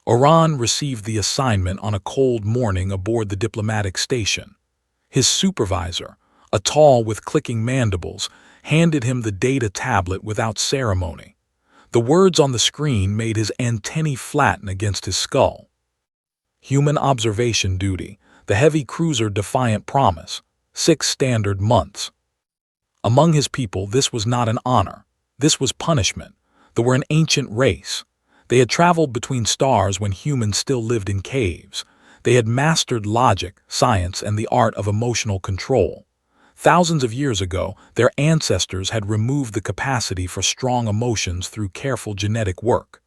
Oran received the assignment on a cold morning aboard the diplomatic station. His supervisor, a tall with clicking mandibles, handed him the data tablet without ceremony. The words on the screen made his antennae flatten against his skull. Human observation duty, the heavy cruiser Defiant Promise, 6 standard months. Among his people, this was not an honor. This was punishment. They were an ancient race. They had traveled between stars when humans still lived in caves. They had mastered logic, science, and the art of emotional control. Thousands of years ago, their ancestors had removed the capacity for strong emotions through careful genetic work.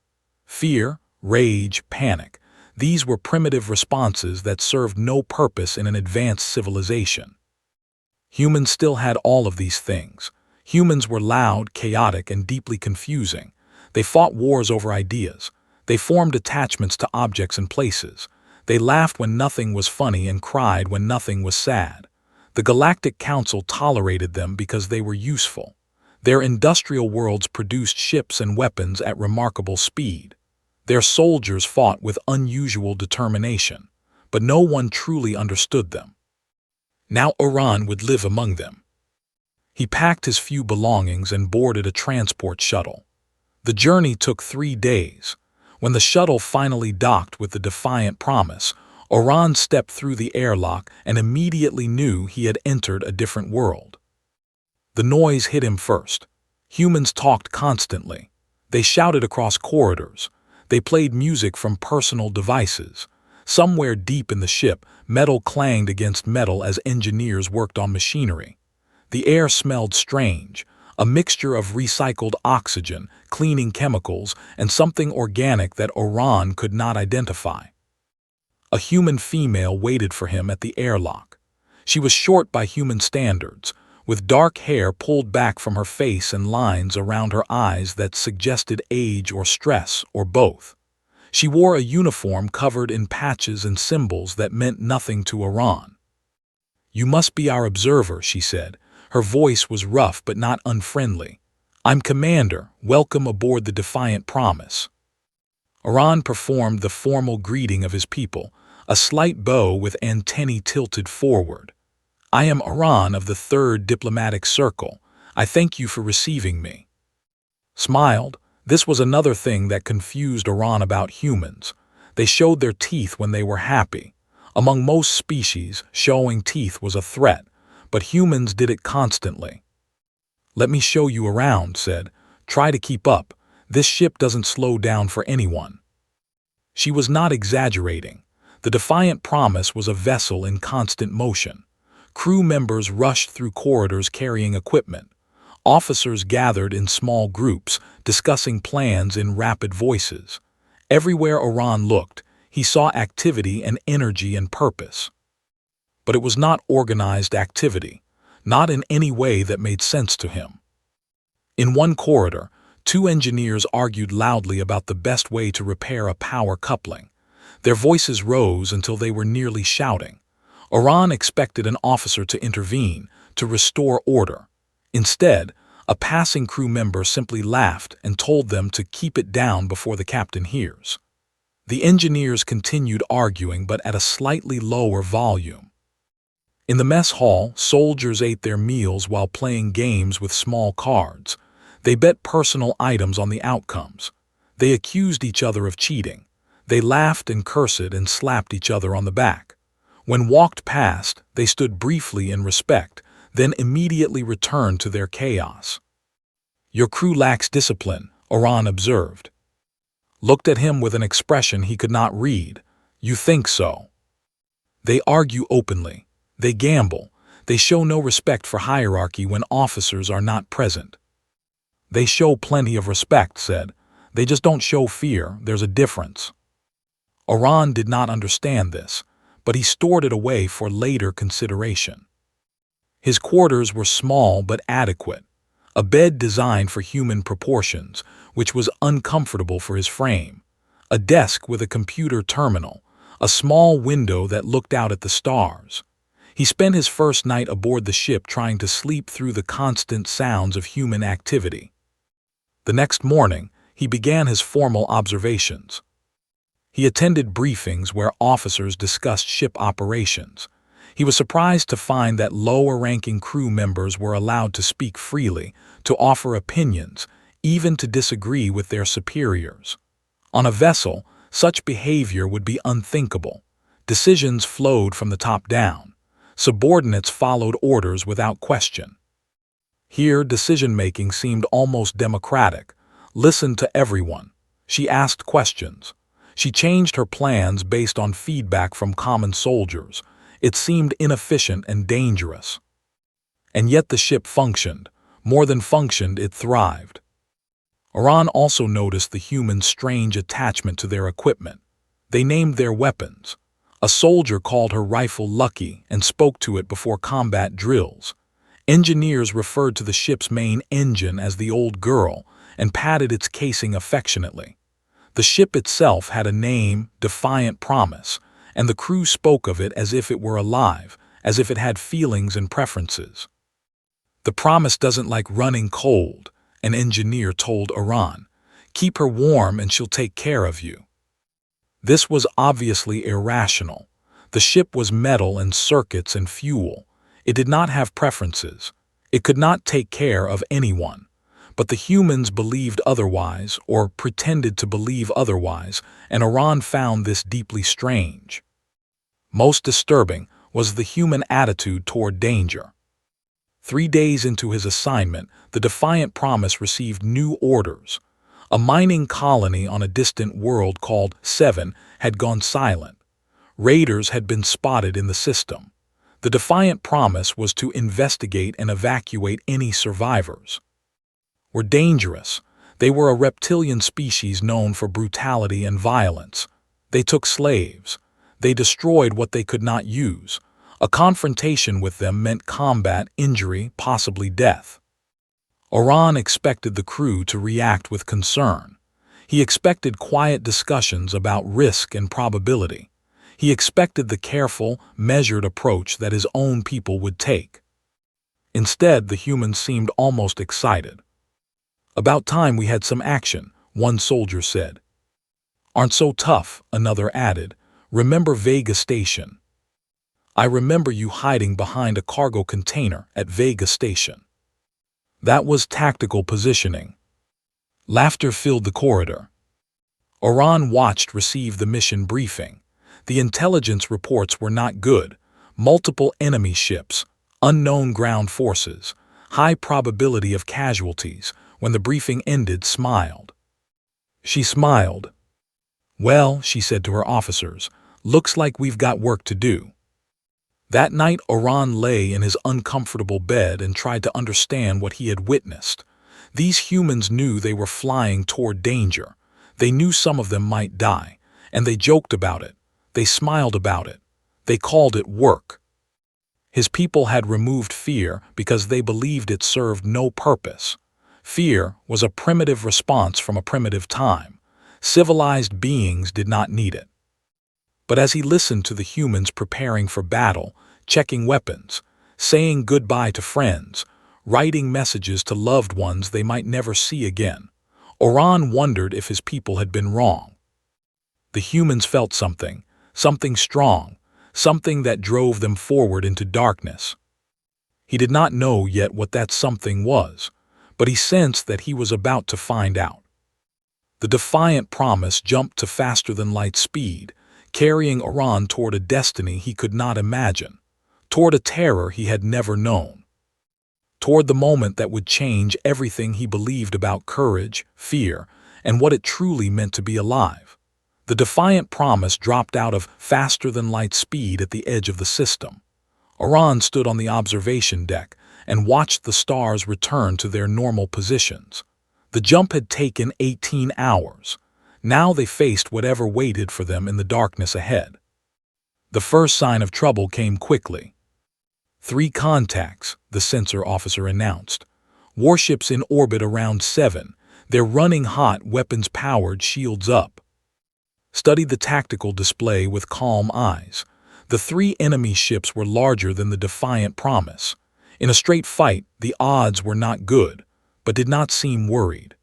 Fear, rage, panic. These were primitive responses that served no purpose in an advanced civilization. Humans still had all of these things. Humans were loud, chaotic, and deeply confusing. They fought wars over ideas. They formed attachments to objects and places. They laughed when nothing was funny and cried when nothing was sad. The Galactic Council tolerated them because they were useful. Their industrial worlds produced ships and weapons at remarkable speed. Their soldiers fought with unusual determination, but no one truly understood them. Now Oran would live among them. He packed his few belongings and boarded a transport shuttle. The journey took 3 days. When the shuttle finally docked with the Defiant Promise, Oran stepped through the airlock and immediately knew he had entered a different world. The noise hit him first. Humans talked constantly. They shouted across corridors. They played music from personal devices. Somewhere deep in the ship, metal clanged against metal as engineers worked on machinery. The air smelled strange, a mixture of recycled oxygen, cleaning chemicals, and something organic that Oran could not identify. A human female waited for him at the airlock. She was short by human standards, with dark hair pulled back from her face and lines around her eyes that suggested age or stress or both. She wore a uniform covered in patches and symbols that meant nothing to Oran. "You must be our observer," she said. Her voice was rough but not unfriendly. "I'm Commander. Welcome aboard the Defiant Promise." Oran performed the formal greeting of his people, a slight bow with antennae tilted forward. "I am Oran of the 3rd Diplomatic Circle. I thank you for receiving me." Smiled. This was another thing that confused Oran about humans. They showed their teeth when they were happy. Among most species, showing teeth was a threat, but humans did it constantly. "Let me show you around," said. "Try to keep up. This ship doesn't slow down for anyone." She was not exaggerating. The Defiant Promise was a vessel in constant motion. Crew members rushed through corridors carrying equipment. Officers gathered in small groups, discussing plans in rapid voices. Everywhere Oran looked, he saw activity and energy and purpose. But it was not organized activity, not in any way that made sense to him. In one corridor, 2 engineers argued loudly about the best way to repair a power coupling. Their voices rose until they were nearly shouting. Oran expected an officer to intervene, to restore order. Instead, a passing crew member simply laughed and told them to keep it down before the captain hears. The engineers continued arguing, but at a slightly lower volume. In the mess hall, soldiers ate their meals while playing games with small cards. They bet personal items on the outcomes. They accused each other of cheating. They laughed and cursed and slapped each other on the back. When walked past, they stood briefly in respect, then immediately returned to their chaos. "Your crew lacks discipline," Oran observed. Looked at him with an expression he could not read. "You think so?" "They argue openly. They gamble. They show no respect for hierarchy when officers are not present." "They show plenty of respect," said. "They just don't show fear. There's a difference." Oran did not understand this, but he stored it away for later consideration. His quarters were small but adequate. A bed designed for human proportions, which was uncomfortable for his frame. A desk with a computer terminal. A small window that looked out at the stars. He spent his first night aboard the ship trying to sleep through the constant sounds of human activity. The next morning, he began his formal observations. He attended briefings where officers discussed ship operations. He was surprised to find that lower-ranking crew members were allowed to speak freely, to offer opinions, even to disagree with their superiors. On a vessel, such behavior would be unthinkable. Decisions flowed from the top down. Subordinates followed orders without question. Here, decision-making seemed almost democratic. Listened to everyone. She asked questions. She changed her plans based on feedback from common soldiers. It seemed inefficient and dangerous. And yet the ship functioned. More than functioned, it thrived. Oran also noticed the humans' strange attachment to their equipment. They named their weapons. A soldier called her rifle Lucky and spoke to it before combat drills. Engineers referred to the ship's main engine as the Old Girl and patted its casing affectionately. The ship itself had a name, Defiant Promise, and the crew spoke of it as if it were alive, as if it had feelings and preferences. "The Promise doesn't like running cold," an engineer told Oran. "Keep her warm and she'll take care of you." This was obviously irrational. The ship was metal and circuits and fuel. It did not have preferences. It could not take care of anyone. But the humans believed otherwise, or pretended to believe otherwise, and Oran found this deeply strange. Most disturbing was the human attitude toward danger. 3 days into his assignment, the Defiant Promise received new orders. A mining colony on a distant world called Seven had gone silent. Raiders had been spotted in the system. The Defiant Promise was to investigate and evacuate any survivors. Were dangerous. They were a reptilian species known for brutality and violence. They took slaves. They destroyed what they could not use. A confrontation with them meant combat, injury, possibly death. Oran expected the crew to react with concern. He expected quiet discussions about risk and probability. He expected the careful, measured approach that his own people would take. Instead, the humans seemed almost excited. "About time we had some action," one soldier said. "Aren't so tough," another added. "Remember Vega Station?" "I remember you hiding behind a cargo container at Vega Station." That was tactical positioning. Laughter filled the corridor. Oran watched receive the mission briefing. The intelligence reports were not good. Multiple enemy ships, unknown ground forces, high probability of casualties. When the briefing ended, smiled. She smiled. "Well," she said to her officers, "looks like we've got work to do." That night, Oran lay in his uncomfortable bed and tried to understand what he had witnessed. These humans knew they were flying toward danger. They knew some of them might die, and they joked about it. They smiled about it. They called it work. His people had removed fear because they believed it served no purpose. Fear was a primitive response from a primitive time. Civilized beings did not need it. But as he listened to the humans preparing for battle, checking weapons, saying goodbye to friends, writing messages to loved ones they might never see again, Oran wondered if his people had been wrong. The humans felt something, something strong, something that drove them forward into darkness. He did not know yet what that something was, but he sensed that he was about to find out. The Defiant Promise jumped to faster-than-light speed, carrying Oran toward a destiny he could not imagine, toward a terror he had never known, toward the moment that would change everything he believed about courage, fear, and what it truly meant to be alive. The Defiant Promise dropped out of faster-than-light speed at the edge of the system. Oran stood on the observation deck and watched the stars return to their normal positions. The jump had taken 18 hours. Now they faced whatever waited for them in the darkness ahead. The first sign of trouble came quickly. 3 contacts, the sensor officer announced. Warships in orbit around 7. They're running hot, weapons-powered, shields up. Study the tactical display with calm eyes. The 3 enemy ships were larger than the Defiant Promise. In a straight fight, the odds were not good, but did not seem worried.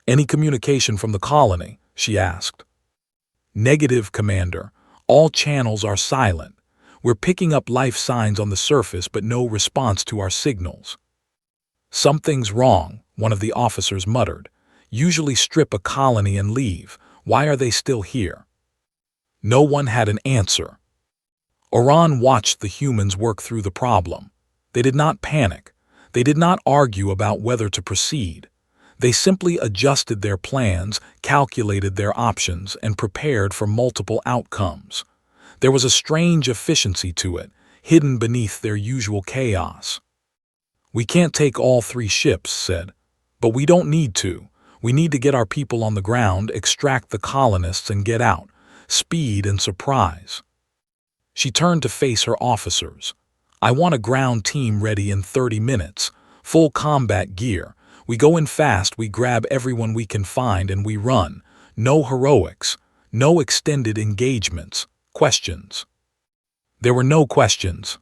"Any communication from the colony?" she asked. Negative, Commander. All channels are silent. We're picking up life signs on the surface but no response to our signals. Something's wrong, one of the officers muttered. Usually strip a colony and leave. Why are they still here? No one had an answer. Oran watched the humans work through the problem. They did not panic. They did not argue about whether to proceed. They simply adjusted their plans, calculated their options, and prepared for multiple outcomes. There was a strange efficiency to it, hidden beneath their usual chaos. "We can't take all 3 ships," said. "But we don't need to. We need to get our people on the ground, extract the colonists, and get out. Speed and surprise." She turned to face her officers. "I want a ground team ready in 30 minutes. Full combat gear. We go in fast, we grab everyone we can find, and we run. No heroics. No extended engagements. Questions?" There were no questions.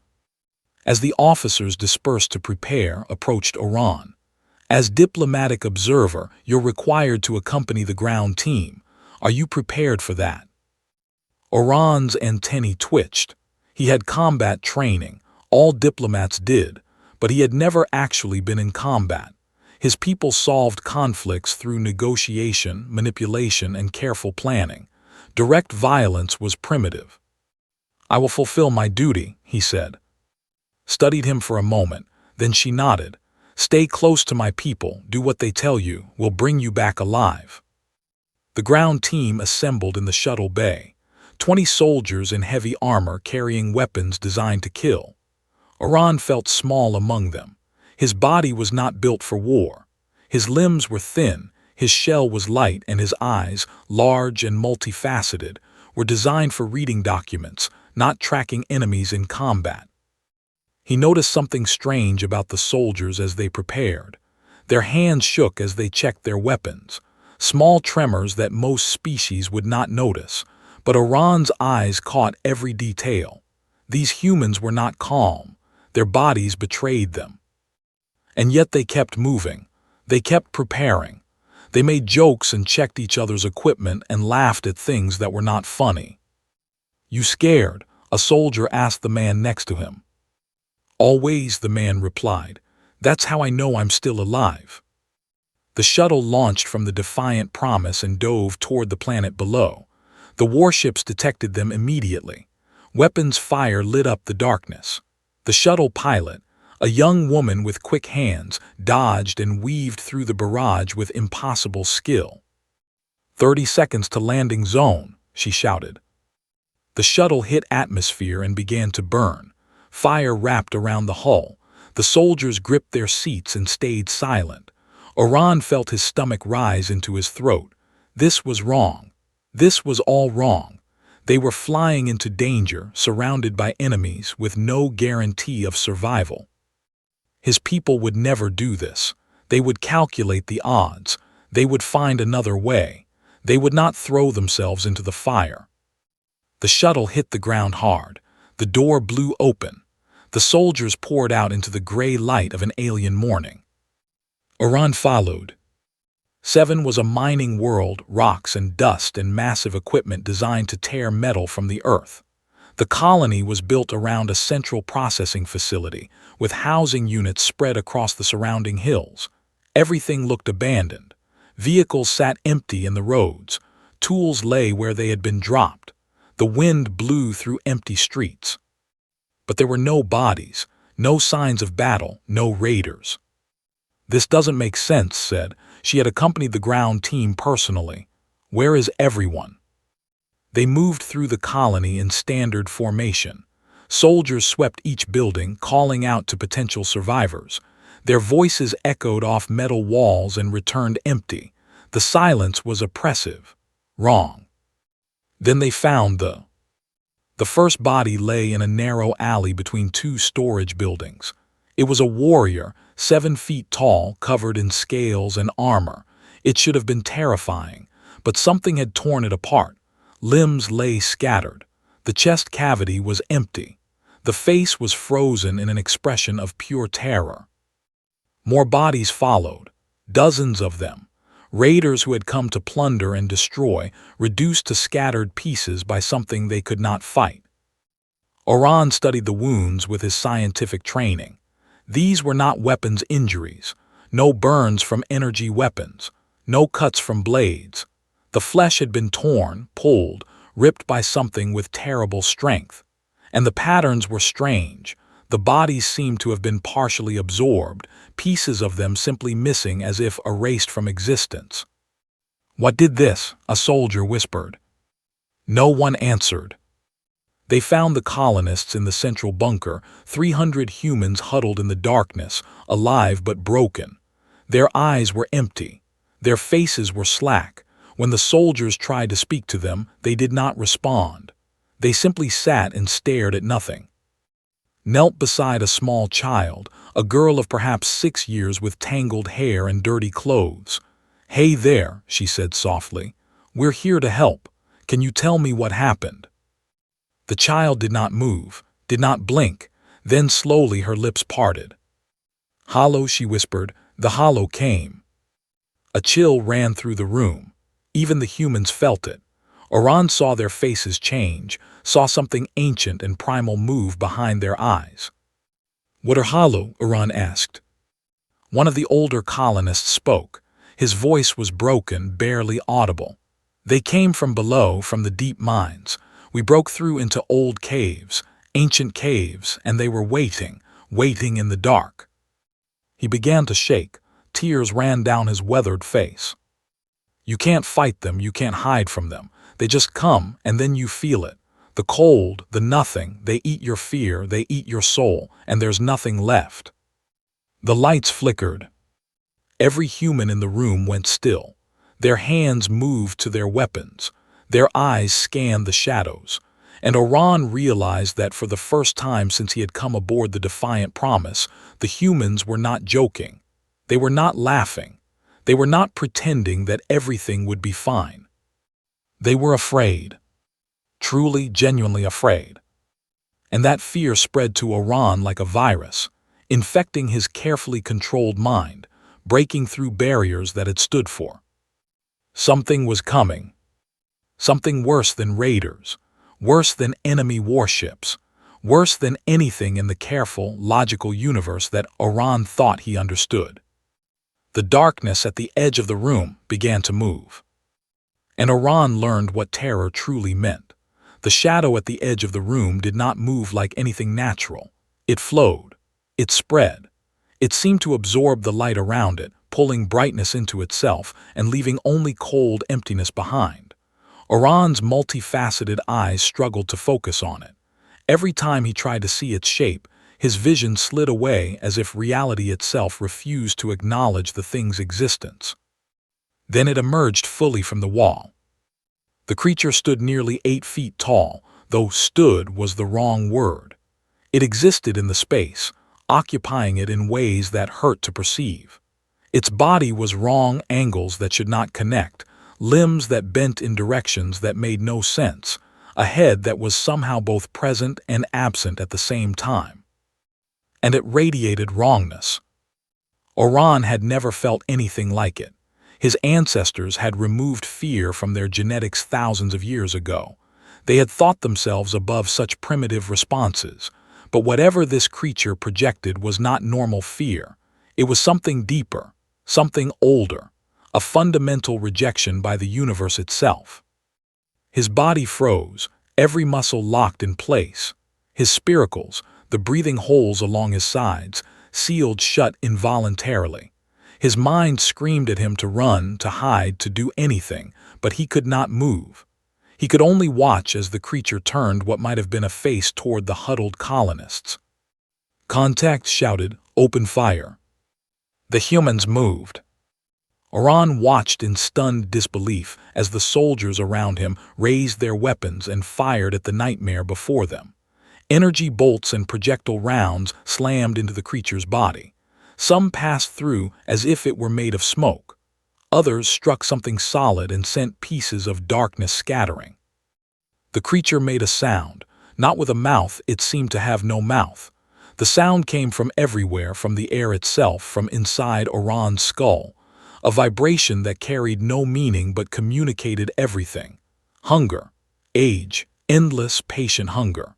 As the officers dispersed to prepare, approached Oran. "As diplomatic observer, you're required to accompany the ground team. Are you prepared for that?" Oran's antennae twitched. He had combat training. All diplomats did, but he had never actually been in combat. His people solved conflicts through negotiation, manipulation, and careful planning. Direct violence was primitive. "I will fulfill my duty," he said. Studied him for a moment, then she nodded. "Stay close to my people, do what they tell you, we'll bring you back alive." The ground team assembled in the shuttle bay. 20 soldiers in heavy armor carrying weapons designed to kill. Oran felt small among them. His body was not built for war. His limbs were thin, his shell was light, and his eyes, large and multifaceted, were designed for reading documents, not tracking enemies in combat. He noticed something strange about the soldiers as they prepared. Their hands shook as they checked their weapons, small tremors that most species would not notice, but Oran's eyes caught every detail. These humans were not calm. Their bodies betrayed them. And yet they kept moving. They kept preparing. They made jokes and checked each other's equipment and laughed at things that were not funny. "You scared?" a soldier asked the man next to him. "Always," the man replied. "That's how I know I'm still alive." The shuttle launched from the Defiant Promise and dove toward the planet below. The warships detected them immediately. Weapons fire lit up the darkness. The shuttle pilot, a young woman with quick hands, dodged and weaved through the barrage with impossible skill. "30 seconds to landing zone," she shouted. The shuttle hit atmosphere and began to burn. Fire wrapped around the hull. The soldiers gripped their seats and stayed silent. Oran felt his stomach rise into his throat. This was wrong. This was all wrong. They were flying into danger, surrounded by enemies, with no guarantee of survival. His people would never do this. They would calculate the odds. They would find another way. They would not throw themselves into the fire. The shuttle hit the ground hard. The door blew open. The soldiers poured out into the gray light of an alien morning. Oran followed. 7 was a mining world, rocks and dust and massive equipment designed to tear metal from the earth. The colony was built around a central processing facility, with housing units spread across the surrounding hills. Everything looked abandoned. Vehicles sat empty in the roads. Tools lay where they had been dropped. The wind blew through empty streets. But there were no bodies, no signs of battle, no raiders. "This doesn't make sense," said. She had accompanied the ground team personally. "Where is everyone?" They moved through the colony in standard formation. Soldiers swept each building, calling out to potential survivors. Their voices echoed off metal walls and returned empty. The silence was oppressive. Wrong. Then they found The first body lay in a narrow alley between 2 storage buildings. It was a warrior, 7 feet tall, covered in scales and armor. It should have been terrifying, but something had torn it apart. Limbs lay scattered. The chest cavity was empty. The face was frozen in an expression of pure terror. More bodies followed, dozens of them. Raiders who had come to plunder and destroy, reduced to scattered pieces by something they could not fight. Oran studied the wounds with his scientific training. These were not weapons injuries, no burns from energy weapons, no cuts from blades. The flesh had been torn, pulled, ripped by something with terrible strength. And the patterns were strange. The bodies seemed to have been partially absorbed, pieces of them simply missing as if erased from existence. "What did this?" a soldier whispered. No one answered. They found the colonists in the central bunker, 300 humans huddled in the darkness, alive but broken. Their eyes were empty. Their faces were slack. When the soldiers tried to speak to them, they did not respond. They simply sat and stared at nothing. Knelt beside a small child, a girl of perhaps 6 years with tangled hair and dirty clothes. "Hey there," she said softly. "We're here to help. Can you tell me what happened?" The child did not move, did not blink. Then slowly her lips parted. "Hollow," she whispered. "The hollow came." A chill ran through the room. Even the humans felt it. Oran saw their faces change, saw something ancient and primal move behind their eyes. "What are hollow?" Oran asked. One of the older colonists spoke. His voice was broken, barely audible. "They came from below, from the deep mines. We broke through into old caves, ancient caves, and they were waiting in the dark." He began to shake. Tears ran down his weathered face. "You can't fight them, you can't hide from them. They just come, and then you feel it. The cold, the nothing, they eat your fear, they eat your soul, and there's nothing left." The lights flickered. Every human in the room went still. Their hands moved to their weapons. Their eyes scanned the shadows. And Oran realized that for the first time since he had come aboard the Defiant Promise, the humans were not joking. They were not laughing. They were not pretending that everything would be fine. They were afraid. Truly, genuinely afraid. And that fear spread to Oran like a virus, infecting his carefully controlled mind, breaking through barriers that had stood for. Something was coming. Something worse than raiders, worse than enemy warships, worse than anything in the careful, logical universe that Oran thought he understood. The darkness at the edge of the room began to move. And Oran learned what terror truly meant. The shadow at the edge of the room did not move like anything natural. It flowed. It spread. It seemed to absorb the light around it, pulling brightness into itself and leaving only cold emptiness behind. Oran's multifaceted eyes struggled to focus on it. Every time he tried to see its shape, his vision slid away as if reality itself refused to acknowledge the thing's existence. Then it emerged fully from the wall. The creature stood nearly 8 feet tall, though "stood" was the wrong word. It existed in the space, occupying it in ways that hurt to perceive. Its body was wrong angles that should not connect, limbs that bent in directions that made no sense, a head that was somehow both present and absent at the same time. And it radiated wrongness. Oran had never felt anything like it. His ancestors had removed fear from their genetics thousands of years ago. They had thought themselves above such primitive responses. But whatever this creature projected was not normal fear. It was something deeper, something older, a fundamental rejection by the universe itself. His body froze, every muscle locked in place. His spiracles, the breathing holes along his sides, sealed shut involuntarily. His mind screamed at him to run, to hide, to do anything, but he could not move. He could only watch as the creature turned what might have been a face toward the huddled colonists. "Contact," shouted. "Open fire." The humans moved. Oran watched in stunned disbelief as the soldiers around him raised their weapons and fired at the nightmare before them. Energy bolts and projectile rounds slammed into the creature's body. Some passed through as if it were made of smoke. Others struck something solid and sent pieces of darkness scattering. The creature made a sound. Not with a mouth, it seemed to have no mouth. The sound came from everywhere, from the air itself, from inside Oran's skull. a vibration that carried no meaning but communicated everything. Hunger, age, endless, patient hunger.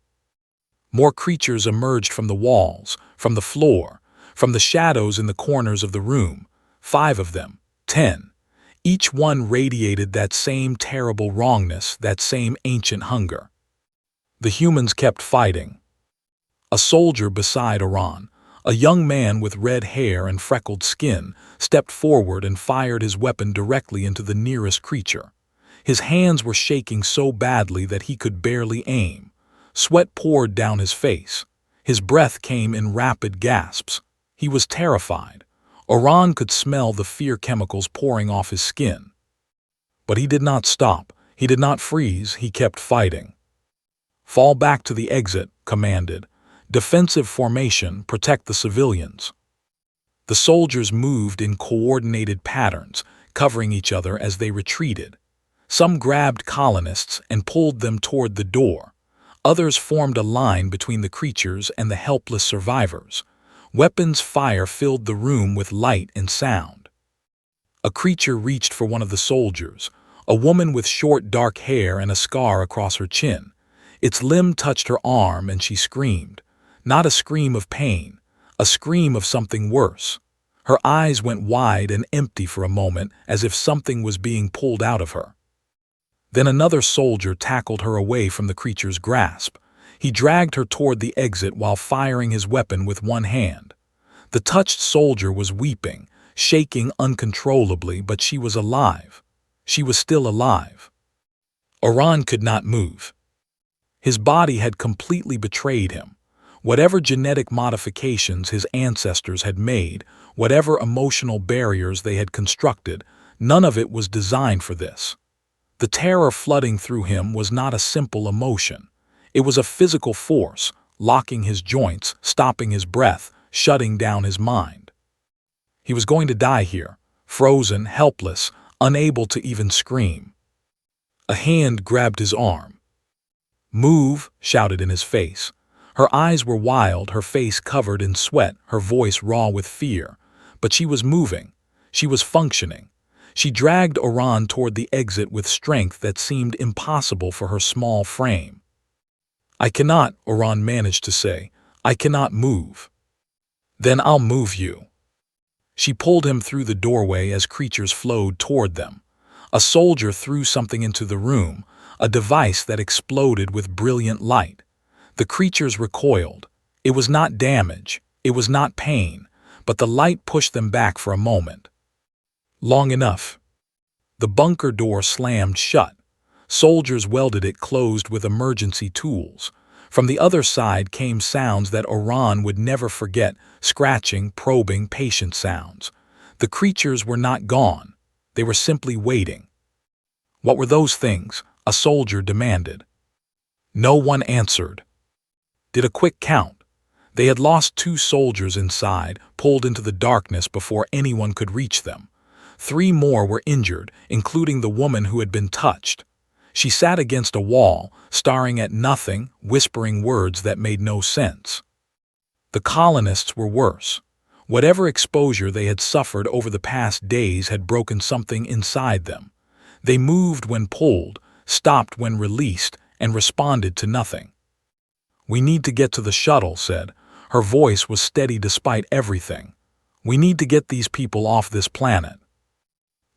More creatures emerged from the walls, from the floor, from the shadows in the corners of the room. 5 of them, 10. Each one radiated that same terrible wrongness, that same ancient hunger. The humans kept fighting. A soldier beside Oran, a young man with red hair and freckled skin, stepped forward and fired his weapon directly into the nearest creature. His hands were shaking so badly that he could barely aim. Sweat poured down his face. His breath came in rapid gasps. He was terrified. Oran could smell the fear chemicals pouring off his skin. But he did not stop. He did not freeze. He kept fighting. "Fall back to the exit," commanded. "Defensive formation, protect the civilians." The soldiers moved in coordinated patterns, covering each other as they retreated. Some grabbed colonists and pulled them toward the door. Others formed a line between the creatures and the helpless survivors. Weapons fire filled the room with light and sound. A creature reached for one of the soldiers, a woman with short dark hair and a scar across her chin. Its limb touched her arm and she screamed. Not a scream of pain, a scream of something worse. Her eyes went wide and empty for a moment, as if something was being pulled out of her. Then another soldier tackled her away from the creature's grasp. He dragged her toward the exit while firing his weapon with one hand. The touched soldier was weeping, shaking uncontrollably, but she was alive. She was still alive. Oran could not move. His body had completely betrayed him. Whatever genetic modifications his ancestors had made, whatever emotional barriers they had constructed, none of it was designed for this. The terror flooding through him was not a simple emotion. It was a physical force, locking his joints, stopping his breath, shutting down his mind. He was going to die here, frozen, helpless, unable to even scream. A hand grabbed his arm. "Move," shouted in his face. Her eyes were wild, her face covered in sweat, her voice raw with fear. But she was moving. She was functioning. She dragged Oran toward the exit with strength that seemed impossible for her small frame. "I cannot," Oran managed to say. "I cannot move." "Then I'll move you." She pulled him through the doorway as creatures flowed toward them. A soldier threw something into the room, a device that exploded with brilliant light. The creatures recoiled. It was not damage, it was not pain, but the light pushed them back for a moment. Long enough. The bunker door slammed shut. Soldiers welded it closed with emergency tools. From the other side came sounds that Oran would never forget, scratching, probing, patient sounds. The creatures were not gone. They were simply waiting. "What were those things?" a soldier demanded. No one answered. Did a quick count. They had lost 2 soldiers inside, pulled into the darkness before anyone could reach them. 3 more were injured, including the woman who had been touched. She sat against a wall, staring at nothing, whispering words that made no sense. The colonists were worse. Whatever exposure they had suffered over the past days had broken something inside them. They moved when pulled, stopped when released, and responded to nothing. "We need to get to the shuttle," said. Her voice was steady despite everything. "We need to get these people off this planet."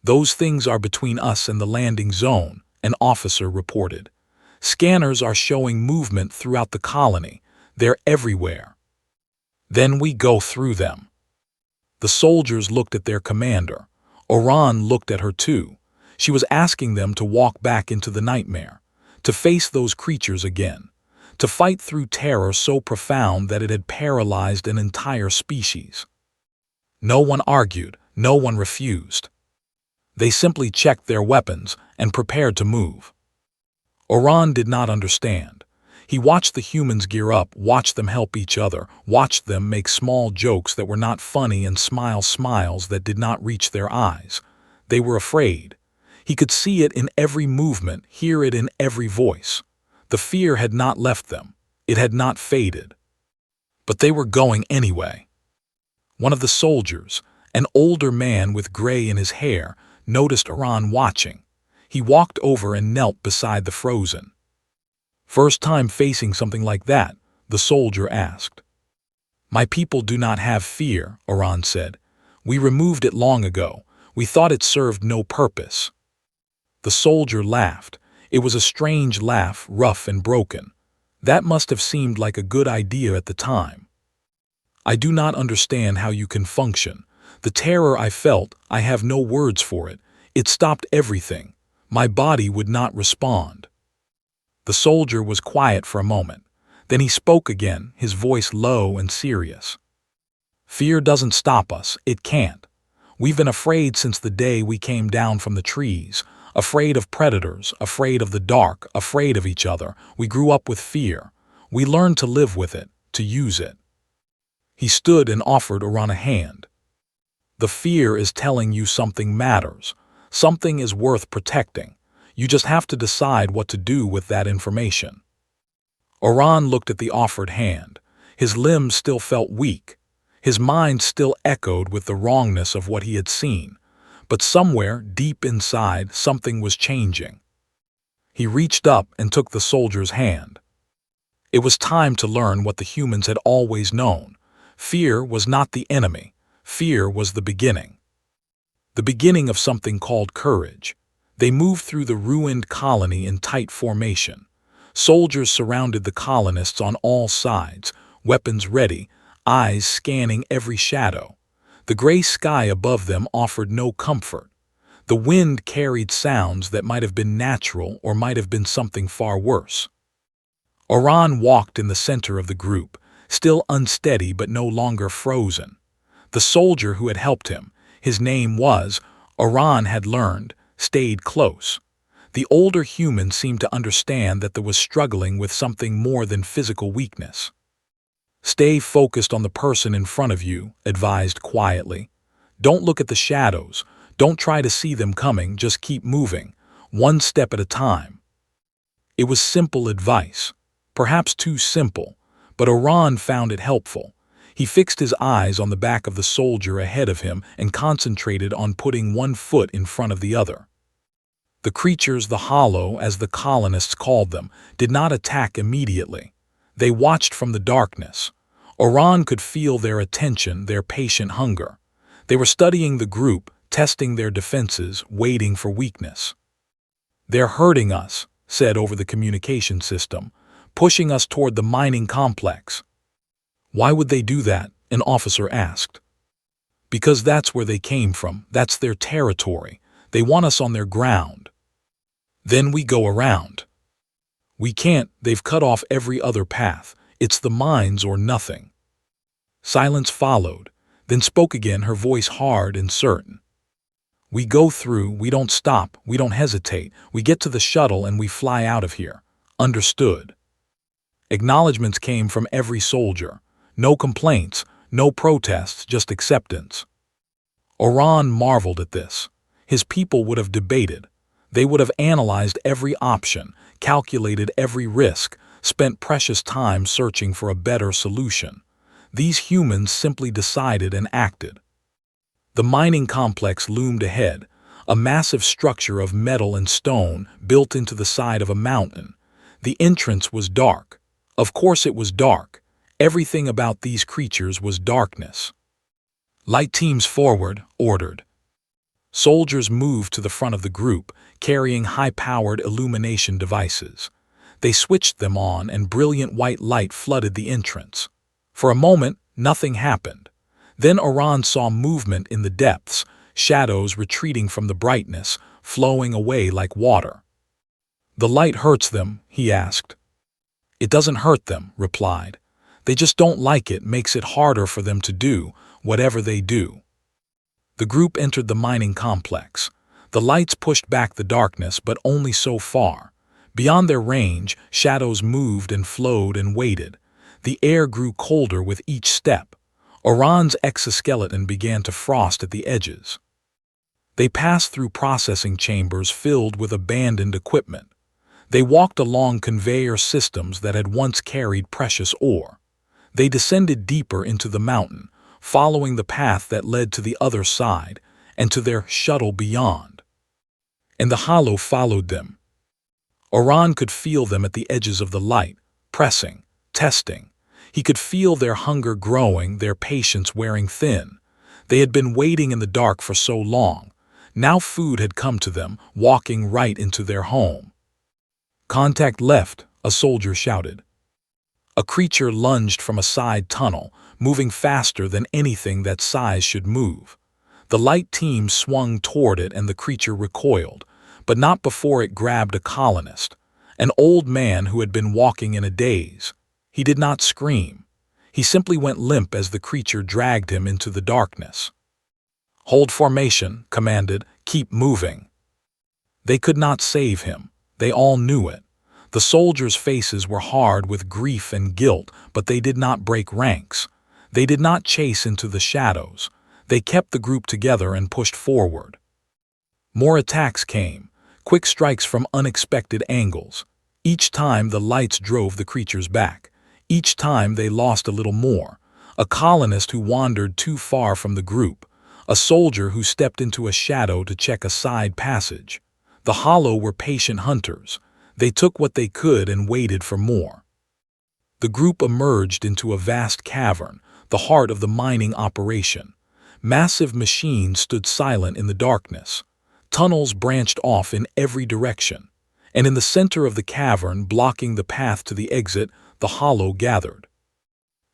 "Those things are between us and the landing zone," an officer reported. "Scanners are showing movement throughout the colony. They're everywhere." "Then we go through them." The soldiers looked at their commander. Oran looked at her too. She was asking them to walk back into the nightmare, to face those creatures again, to fight through terror so profound that it had paralyzed an entire species. No one argued, no one refused. They simply checked their weapons and prepared to move. Oran did not understand. He watched the humans gear up, watched them help each other, watched them make small jokes that were not funny and smile smiles that did not reach their eyes. They were afraid. He could see it in every movement, hear it in every voice. The fear had not left them. It had not faded. But they were going anyway. One of the soldiers, An older man with gray in his hair noticed Iran watching. He walked over and knelt beside the frozen. "First time facing something like that?" the soldier asked. "My people do not have fear," Iran said. "We removed it long ago. We thought it served no purpose." The soldier laughed. It was a strange laugh, rough and broken. That must have seemed like a good idea at the time. "I do not understand how you can function. The terror I felt, I have no words for it. It stopped everything. My body would not respond." The soldier was quiet for a moment. Then he spoke again, his voice low and serious. "Fear doesn't stop us. It can't. We've been afraid since the day we came down from the trees. Afraid of predators, afraid of the dark, afraid of each other. We grew up with fear. We learned to live with it, to use it." He stood and offered Iran a hand. "The fear is telling you something matters. Something is worth protecting. You just have to decide what to do with that information." Iran looked at the offered hand. His limbs still felt weak. His mind still echoed with the wrongness of what he had seen. But somewhere, deep inside, something was changing. He reached up and took the soldier's hand. It was time to learn what the humans had always known. Fear was not the enemy. Fear was the beginning. The beginning of something called courage. They moved through the ruined colony in tight formation. Soldiers surrounded the colonists on all sides, weapons ready, eyes scanning every shadow. The gray sky above them offered no comfort. The wind carried sounds that might have been natural or might have been something far worse. Iran walked in the center of the group, still unsteady but no longer frozen. The soldier who had helped him, his name was, Iran had learned, stayed close. The older human seemed to understand that there was struggling with something more than physical weakness. "Stay focused on the person in front of you," advised quietly. "Don't look at the shadows. Don't try to see them coming, just keep moving, one step at a time." It was simple advice, perhaps too simple, but Iran found it helpful. He fixed his eyes on the back of the soldier ahead of him and concentrated on putting one foot in front of the other. The creatures, the Hollow, as the colonists called them, did not attack immediately. They watched from the darkness. Iran could feel their attention, their patient hunger. They were studying the group, testing their defenses, waiting for weakness. "They're hurting us," said over the communication system, "pushing us toward the mining complex." "Why would they do that?" an officer asked. "Because that's where they came from. That's their territory. They want us on their ground." "Then we go around." "We can't. They've cut off every other path. It's the mines or nothing." Silence followed, then spoke again, her voice hard and certain. "We go through, we don't stop, we don't hesitate. We get to the shuttle and we fly out of here. Understood." Acknowledgments came from every soldier. No complaints, no protests, just acceptance. Iran marveled at this. His people would have debated. They would have analyzed every option, calculated every risk, spent precious time searching for a better solution. These humans simply decided and acted. The mining complex loomed ahead, a massive structure of metal and stone built into the side of a mountain. The entrance was dark. Of course it was dark. Everything about these creatures was darkness. "Light teams forward," ordered. Soldiers moved to the front of the group, carrying high-powered illumination devices. They switched them on and brilliant white light flooded the entrance. For a moment, nothing happened. Then Iran saw movement in the depths, shadows retreating from the brightness, flowing away like water. "The light hurts them?" he asked. "It doesn't hurt them," replied. "They just don't like it, makes it harder for them to do whatever they do." The group entered the mining complex. The lights pushed back the darkness, but only so far. Beyond their range, shadows moved and flowed and waited. The air grew colder with each step. Iran's exoskeleton began to frost at the edges. They passed through processing chambers filled with abandoned equipment. They walked along conveyor systems that had once carried precious ore. They descended deeper into the mountain, following the path that led to the other side and to their shuttle beyond. And the hollow followed them. Oran could feel them at the edges of the light, pressing, testing. He could feel their hunger growing, their patience wearing thin. They had been waiting in the dark for so long. Now food had come to them, walking right into their home. "Contact left," a soldier shouted. A creature lunged from a side tunnel, moving faster than anything that size should move. The light team swung toward it and the creature recoiled, but not before it grabbed a colonist, an old man who had been walking in a daze. He did not scream. He simply went limp as the creature dragged him into the darkness. "Hold formation," commanded. "Keep moving." They could not save him. They all knew it. The soldiers' faces were hard with grief and guilt, but they did not break ranks. They did not chase into the shadows. They kept the group together and pushed forward. More attacks came, quick strikes from unexpected angles. Each time the lights drove the creatures back. Each time they lost a little more. A colonist who wandered too far from the group. A soldier who stepped into a shadow to check a side passage. The hollow were patient hunters. They took what they could and waited for more. The group emerged into a vast cavern, the heart of the mining operation. Massive machines stood silent in the darkness. Tunnels branched off in every direction. And in the center of the cavern, blocking the path to the exit, the hollow gathered.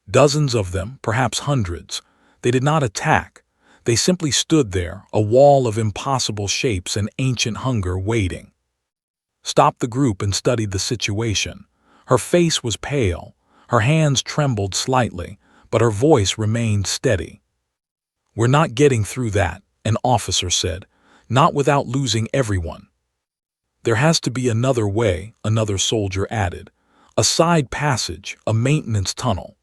Dozens of them, perhaps hundreds. They did not attack. They simply stood there, a wall of impossible shapes and ancient hunger waiting. Stopped the group and studied the situation. Her face was pale. Her hands trembled slightly, but her voice remained steady. "We're not getting through that," an officer said. "Not without losing everyone." "There has to be another way," another soldier added. "A side passage, a maintenance tunnel."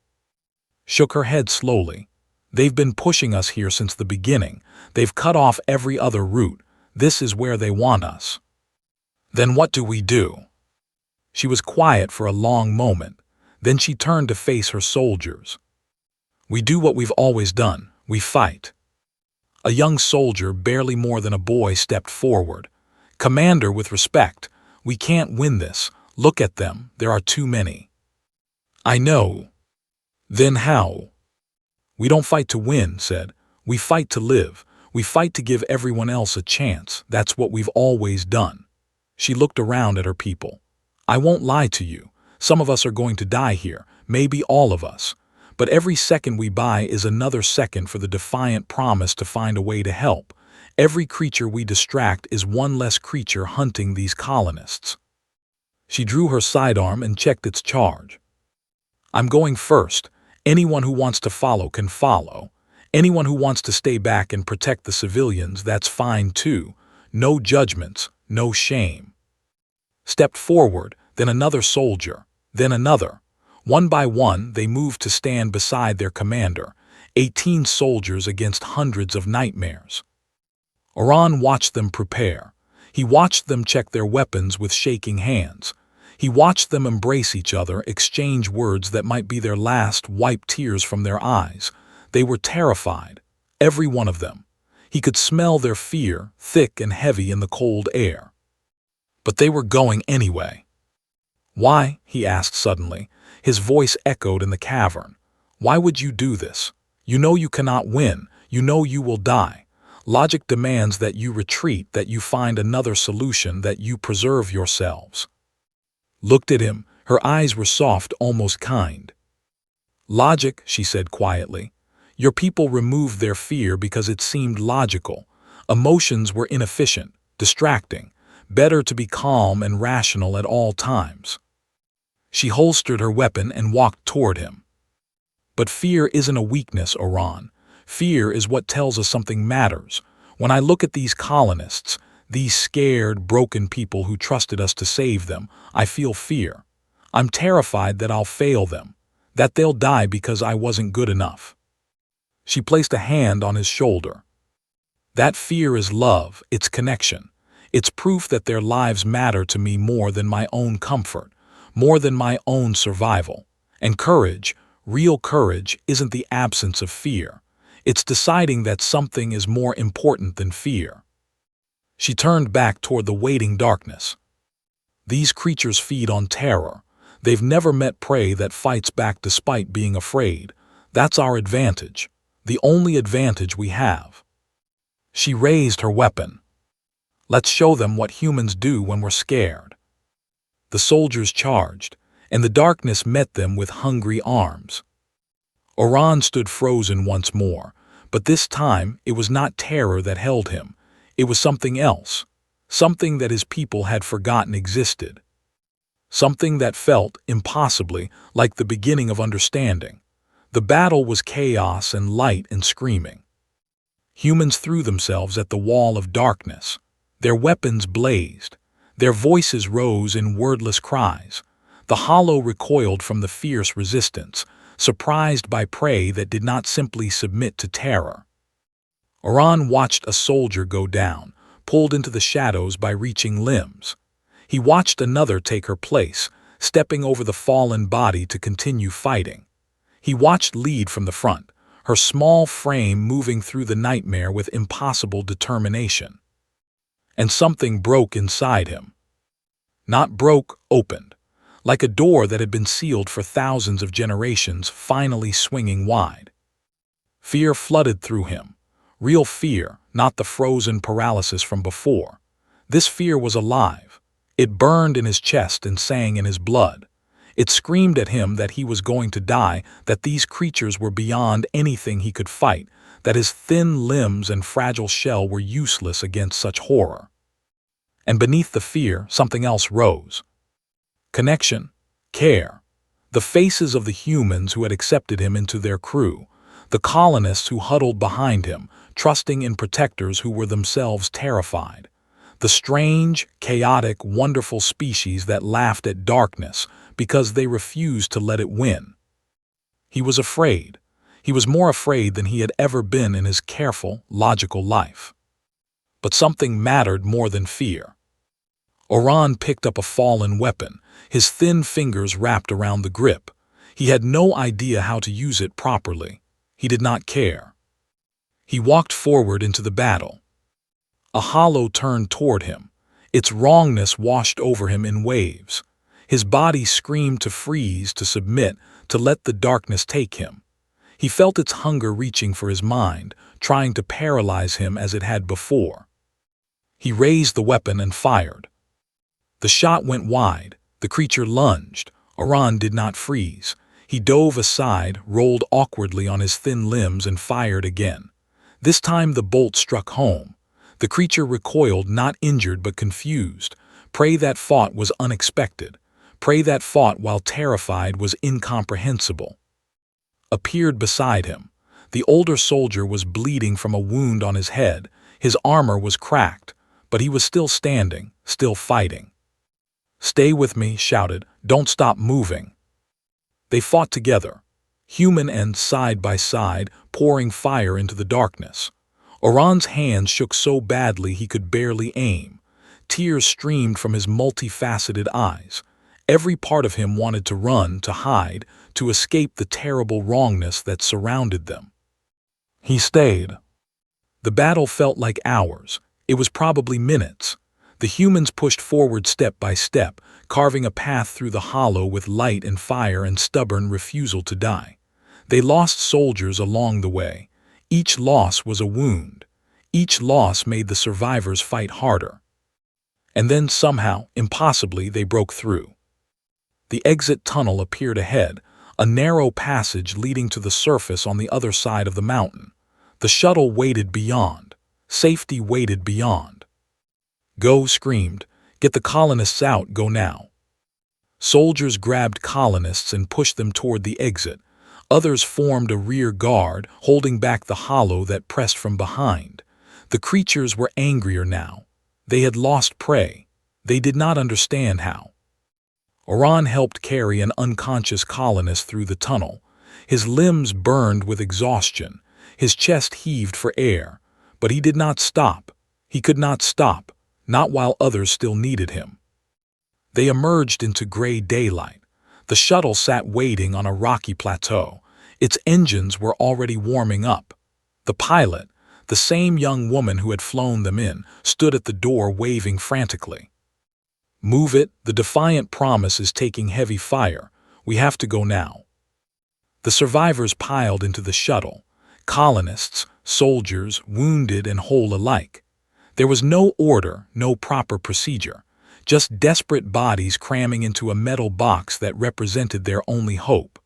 Shook her head slowly. "They've been pushing us here since the beginning. They've cut off every other route. This is where they want us." "Then what do we do?" She was quiet for a long moment. Then she turned to face her soldiers. "We do what we've always done. We fight." A young soldier, barely more than a boy, stepped forward. "Commander, with respect, we can't win this. Look at them. There are too many." "I know." "Then how?" "We don't fight to win," said. "We fight to live. We fight to give everyone else a chance. That's what we've always done." She looked around at her people. "I won't lie to you. Some of us are going to die here, maybe all of us. But every second we buy is another second for the defiant promise to find a way to help. Every creature we distract is one less creature hunting these colonists." She drew her sidearm and checked its charge. "I'm going first. Anyone who wants to follow can follow. Anyone who wants to stay back and protect the civilians, that's fine too. No judgments, no shame." Stepped forward, then another soldier, then another. One by one, they moved to stand beside their commander, 18 soldiers against hundreds of nightmares. Oran watched them prepare. He watched them check their weapons with shaking hands. He watched them embrace each other, exchange words that might be their last, wipe tears from their eyes. They were terrified, every one of them. He could smell their fear, thick and heavy in the cold air. But they were going anyway. "Why?" he asked suddenly. His voice echoed in the cavern. "Why would you do this? You know you cannot win. You know you will die. Logic demands that you retreat, that you find another solution, that you preserve yourselves." Looked at him. Her eyes were soft, almost kind. "Logic," she said quietly. "Your people removed their fear because it seemed logical. Emotions were inefficient, distracting. Better to be calm and rational at all times." She holstered her weapon and walked toward him. "But fear isn't a weakness, Oran. Fear is what tells us something matters. When I look at these colonists, these scared, broken people who trusted us to save them, I feel fear. I'm terrified that I'll fail them, that they'll die because I wasn't good enough." She placed a hand on his shoulder. "That fear is love, it's connection. It's proof that their lives matter to me more than my own comfort, more than my own survival. And courage, real courage, isn't the absence of fear. It's deciding that something is more important than fear. She turned back toward the waiting darkness. These creatures feed on terror. They've never met prey that fights back despite being afraid. That's our advantage. The only advantage we have. She raised her weapon. Let's show them what humans do when we're scared. The soldiers charged, and the darkness met them with hungry arms. Oran stood frozen once more, but this time it was not terror that held him. It was something else, something that his people had forgotten existed. Something that felt, impossibly, like the beginning of understanding. The battle was chaos and light and screaming. Humans threw themselves at the wall of darkness. Their weapons blazed. Their voices rose in wordless cries. The hollow recoiled from the fierce resistance, surprised by prey that did not simply submit to terror. Oran watched a soldier go down, pulled into the shadows by reaching limbs. He watched another take her place, stepping over the fallen body to continue fighting. He watched lead from the front, her small frame moving through the nightmare with impossible determination. And something broke inside him. Not broke, opened, like a door that had been sealed for thousands of generations finally swinging wide. Fear flooded through him. Real fear, not the frozen paralysis from before. This fear was alive. It burned in his chest and sang in his blood. It screamed at him that he was going to die, that these creatures were beyond anything he could fight, that his thin limbs and fragile shell were useless against such horror. And beneath the fear, something else rose. Connection, care. The faces of the humans who had accepted him into their crew, the colonists who huddled behind him, trusting in protectors who were themselves terrified. The strange, chaotic, wonderful species that laughed at darkness because they refused to let it win. He was afraid. He was more afraid than he had ever been in his careful, logical life. But something mattered more than fear. Oran picked up a fallen weapon, his thin fingers wrapped around the grip. He had no idea how to use it properly. He did not care. He walked forward into the battle. A hollow turned toward him. Its wrongness washed over him in waves. His body screamed to freeze, to submit, to let the darkness take him. He felt its hunger reaching for his mind, trying to paralyze him as it had before. He raised the weapon and fired. The shot went wide. The creature lunged. Oran did not freeze. He dove aside, rolled awkwardly on his thin limbs, and fired again. This time the bolt struck home. The creature recoiled, not injured but confused. Prey that fought was unexpected. Prey that fought while terrified was incomprehensible. Appeared beside him. The older soldier was bleeding from a wound on his head. His armor was cracked, but he was still standing, still fighting. "Stay with me," shouted. "Don't stop moving." They fought together, human and side by side, pouring fire into the darkness. Oran's hands shook so badly he could barely aim. Tears streamed from his multifaceted eyes. Every part of him wanted to run, to hide, to escape the terrible wrongness that surrounded them. He stayed. The battle felt like hours. It was probably minutes. The humans pushed forward step by step, carving a path through the hollow with light and fire and stubborn refusal to die. They lost soldiers along the way. Each loss was a wound. Each loss made the survivors fight harder. And then somehow, impossibly, they broke through. The exit tunnel appeared ahead, a narrow passage leading to the surface on the other side of the mountain. The shuttle waited beyond. Safety waited beyond. "Go," screamed. "Get the colonists out, go now." Soldiers grabbed colonists and pushed them toward the exit. Others formed a rear guard, holding back the hollow that pressed from behind. The creatures were angrier now. They had lost prey. They did not understand how. Oran helped carry an unconscious colonist through the tunnel. His limbs burned with exhaustion. His chest heaved for air. But he did not stop. He could not stop, not while others still needed him. They emerged into gray daylight. The shuttle sat waiting on a rocky plateau. Its engines were already warming up. The pilot, the same young woman who had flown them in, stood at the door waving frantically. "Move it, the defiant promise is taking heavy fire. We have to go now." The survivors piled into the shuttle, colonists, soldiers, wounded and whole alike. There was no order, no proper procedure, just desperate bodies cramming into a metal box that represented their only hope.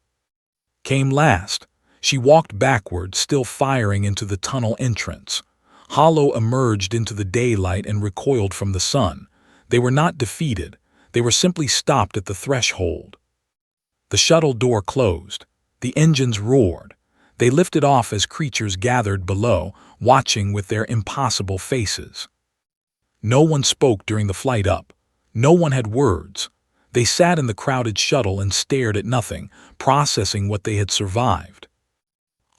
Came last. She walked backward, still firing into the tunnel entrance. Hollow emerged into the daylight and recoiled from the sun. They were not defeated. They were simply stopped at the threshold. The shuttle door closed. The engines roared. They lifted off as creatures gathered below, watching with their impossible faces. No one spoke during the flight up. No one had words. They sat in the crowded shuttle and stared at nothing, processing what they had survived.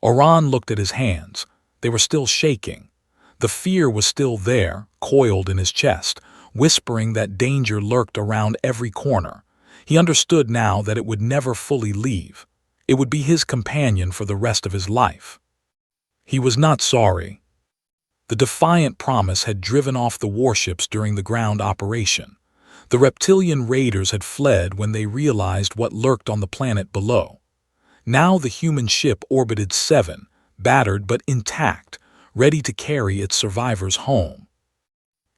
Oran looked at his hands. They were still shaking. The fear was still there, coiled in his chest, whispering that danger lurked around every corner. He understood now that it would never fully leave. It would be his companion for the rest of his life. He was not sorry. The defiant promise had driven off the warships during the ground operation. The reptilian raiders had fled when they realized what lurked on the planet below. Now the human ship orbited 7, battered but intact, ready to carry its survivors home.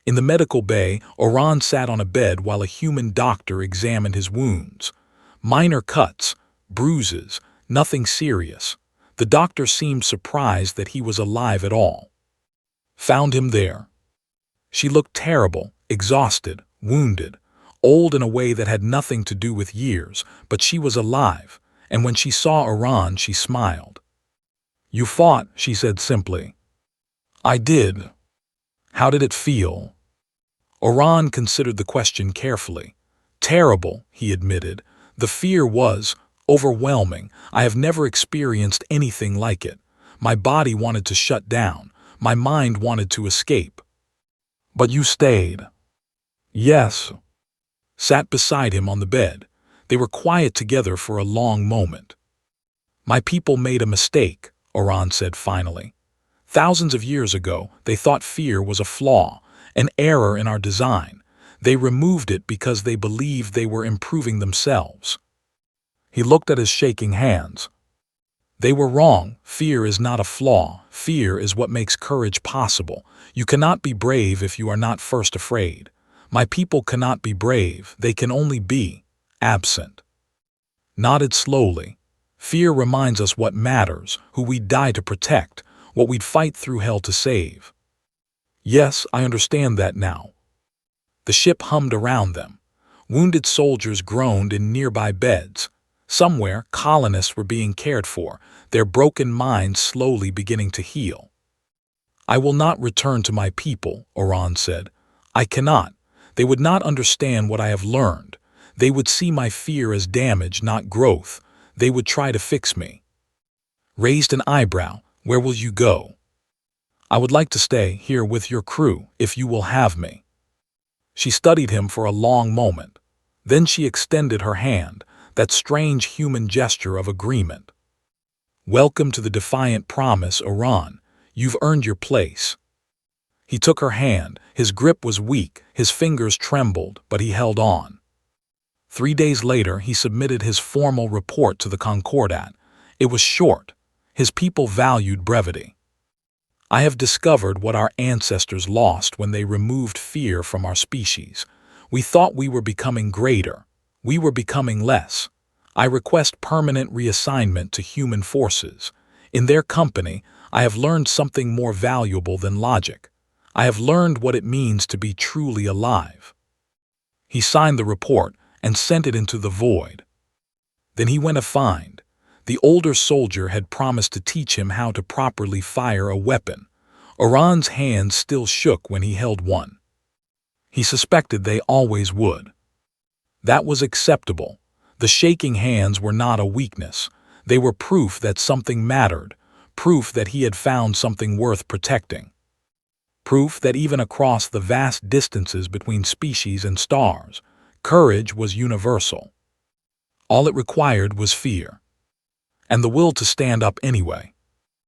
In the medical bay, Oran sat on a bed while a human doctor examined his wounds. Minor cuts, bruises, nothing serious. The doctor seemed surprised that he was alive at all. "Found him there." She looked terrible, exhausted, wounded, old in a way that had nothing to do with years, but she was alive, and when she saw Oran, she smiled. "You fought," she said simply. "I did." "How did it feel?" Oran considered the question carefully. "Terrible," he admitted. "The fear was overwhelming. I have never experienced anything like it. My body wanted to shut down. My mind wanted to escape." "But you stayed." "Yes." Sat beside him on the bed. They were quiet together for a long moment. "My people made a mistake," Oran said finally. "Thousands of years ago, they thought fear was a flaw, an error in our design. They removed it because they believed they were improving themselves." He looked at his shaking hands. "They were wrong. Fear is not a flaw. Fear is what makes courage possible. You cannot be brave if you are not first afraid. My people cannot be brave. They can only be absent." Nodded slowly. "Fear reminds us what matters, who we'd die to protect, what we'd fight through hell to save." "Yes, I understand that now." The ship hummed around them. Wounded soldiers groaned in nearby beds. Somewhere, colonists were being cared for, their broken minds slowly beginning to heal. "I will not return to my people," Oran said. "I cannot. They would not understand what I have learned. They would see my fear as damage, not growth. They would try to fix me." Raised an eyebrow. "Where will you go?" "I would like to stay here with your crew, if you will have me." She studied him for a long moment. Then she extended her hand, that strange human gesture of agreement. "Welcome to the defiant promise, Oran. You've earned your place." He took her hand. His grip was weak, his fingers trembled, but he held on. 3 days later, he submitted his formal report to the Concordat. It was short. His people valued brevity. "I have discovered what our ancestors lost when they removed fear from our species. We thought we were becoming greater. We were becoming less. I request permanent reassignment to human forces. In their company, I have learned something more valuable than logic. I have learned what it means to be truly alive." He signed the report and sent it into the void. Then he went to find. The older soldier had promised to teach him how to properly fire a weapon. Oran's hands still shook when he held one. He suspected they always would. That was acceptable. The shaking hands were not a weakness. They were proof that something mattered, proof that he had found something worth protecting. Proof that even across the vast distances between species and stars, courage was universal. All it required was fear. And the will to stand up anyway.